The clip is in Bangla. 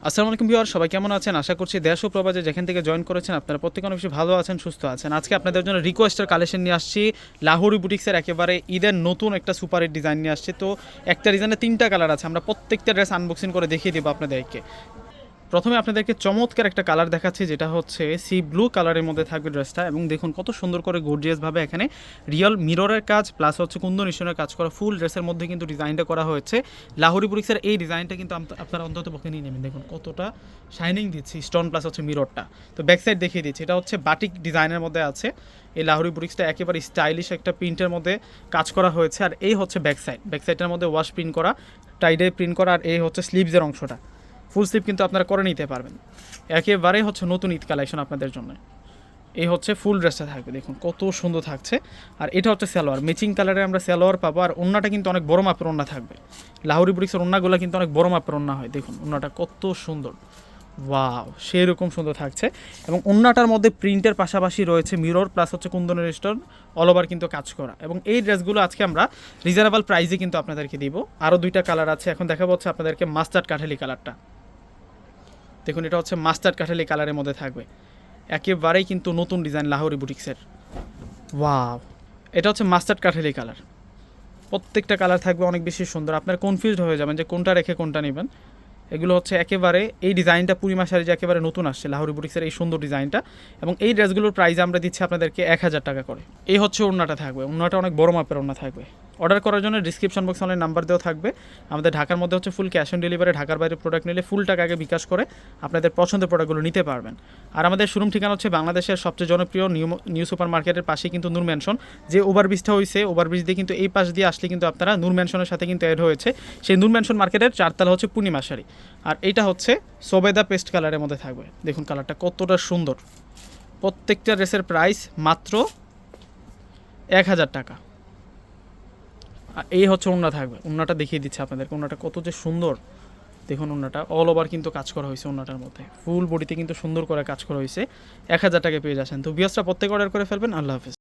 আসসালামু আলাইকুম ভিউয়ার, সবাই কেমন আছেন? আশা করছি দেশ ও প্রবাসে যেখান থেকে জয়েন করেছেন আপনারা প্রত্যেকে অনেক বেশি ভালো আছেন, সুস্থ আছেন। আজকে আপনাদের জন্য রিকোয়েস্টের কালেকশন নিয়ে আসছি। লাহোরি বুটিক্সের একেবারে ঈদের নতুন একটা সুপার হিট ডিজাইন নিয়ে আসছি। তো একটা ডিজাইনে 3টা কালার আছে, আমরা প্রত্যেকটা ড্রেস আনবক্সিং করে দেখিয়ে দেবো আপনাদেরকে। প্রথমে আপনাদেরকে চমৎকার একটা কালার দেখাচ্ছি, যেটা হচ্ছে সি ব্লু কালারের মধ্যে থাকবে ড্রেসটা। এবং দেখুন কত সুন্দর করে গর্জিয়াসভাবে এখানে রিয়েল মিররের কাজ প্লাস হচ্ছে কুন্দন নিশনের কাজ করা ফুল ড্রেসের মধ্যে কিন্তু ডিজাইনটা করা হয়েছে। লাহোরি বুটিক্সের এই ডিজাইনটা কিন্তু আপনারা অন্তত পক্ষে নিয়ে নেবেন। দেখুন কতটা শাইনিং দিচ্ছি, স্টোন প্লাস হচ্ছে মিররটা। তো ব্যাক সাইড দেখিয়ে দিচ্ছি, এটা হচ্ছে বাটিক ডিজাইনের মধ্যে আছে। এই লাহোরি বুটিক্সটা একেবারে স্টাইলিশ একটা প্রিন্টের মধ্যে কাজ করা হয়েছে। আর এই হচ্ছে ব্যাক সাইড, ব্যাক সাইডের মধ্যে ওয়াশ প্রিন্ট করা, টাইডে প্রিন্ট করা। আর এই হচ্ছে স্লিভসের অংশটা, ফুল স্লিভ কিন্তু আপনারা করে নিতে পারবেন। একেবারে হচ্ছে নতুন ঈদ কালেকশন আপনাদের জন্য। এই হচ্ছে ফুল ড্রেসটা থাকবে, দেখুন কত সুন্দর থাকছে। আর এটা হচ্ছে সালোয়ার, ম্যাচিং কালারে আমরা সালোয়ার পাবো। আর ওন্নাটা কিন্তু অনেক বড় মাপের ওন্না থাকবে। লাহোরি বুটিক্সের ওন্নাগুলো কিন্তু অনেক বড় মাপের ওন্না হয়। দেখুন ওন্নাটা কত সুন্দর, ওয়াও সেই রকম সুন্দর থাকছে। এবং ওন্নাটার মধ্যে প্রিন্টের পাশাপাশি রয়েছে মিরর প্লাস হচ্ছে কুন্দনের স্টোন অল ওভার কিন্তু কাজ করা। এবং এই ড্রেসগুলো আজকে আমরা রিজনেবল প্রাইসে কিন্তু আপনাদেরকে দিব। আরও 2টা কালার আছে, এখন দেখাবো হচ্ছে আপনাদেরকে মাস্টার্ড কাঠালি কালারটা। দেখুন এটা হচ্ছে মাস্টার্ড কাঠালি কালারের মধ্যে থাকবে, একেবারেই কিন্তু নতুন ডিজাইন লাহোরি বুটিক্সের। ওয়াও, এটা হচ্ছে মাস্টার্ড কাঠালি কালার। প্রত্যেকটা কালার থাকবে অনেক বেশি সুন্দর, আপনার কনফিউজড হয়ে যাবেন যে কোনটা রেখে কোনটা নেবেন। এগুলো হচ্ছে একেবারে এই ডিজাইনটা পূর্ণিমা শাড়ি যে একেবারে নতুন আসছে লাহোরি বুটিক্সের এই সুন্দর ডিজাইনটা। এবং এই ড্রেসগুলোর প্রাইস আমরা দিচ্ছি আপনাদেরকে 1000 টাকা করে। এই হচ্ছে ওড়নাটা থাকবে, ওড়নাটা অনেক বড় মাপের ওড়না থাকবে। অর্ডার করার জন্য ডিসক্রিপশন বক্সে অনেক নাম্বার দেওয়া থাকবে। আমাদের ঢাকার মধ্যে হচ্ছে ফুল ক্যাশ অন ডেলিভারি, ঢাকার বাইরে প্রোডাক্ট নিলে ফুল টাকা আগে বিকাশ করে আপনাদের পছন্দের প্রোডাক্টগুলো নিতে পারবেন। আর আমাদের শোরুম ঠিকানা হচ্ছে বাংলাদেশের সবচেয়ে জনপ্রিয় নিউ সুপার মার্কেটের পাশেই কিন্তু নূর ম্যানশন। যে ওভারব্রিজটা হয়েছে, ওভারব্রিজ দিয়ে কিন্তু এই পাশ দিয়ে আসলে কিন্তু আপনারা নূর ম্যানশনের সাথে কিন্তু অ্যাড হয়েছে। সেই নূর ম্যানশন মার্কেটের 4তলা হচ্ছে পূর্ণিমা শাড়ি। আর এইটা হচ্ছে সবেদা পেস্ট কালারের মধ্যে থাকবে। দেখুন কালারটা কতটা সুন্দর। প্রত্যেকটা ড্রেসের প্রাইস মাত্র 1000 টাকা। আর এই হচ্ছে ওড়না থাকবে, ওড়নাটা দেখিয়ে দিচ্ছে আপনাদেরকে, ওড়নাটা কত যে সুন্দর। দেখুন ওড়নাটা অল ওভার কিন্তু কাজ করা হয়েছে, ওড়নাটার মধ্যে ফুল বডিতে কিন্তু সুন্দর করে কাজ করা হয়েছে। 1000 টাকায় পেয়ে যাচ্ছেন। তো ভিউয়ার্সরা প্রত্যেক অর্ডার করে ফেলবেন। আল্লাহ হাফেজ।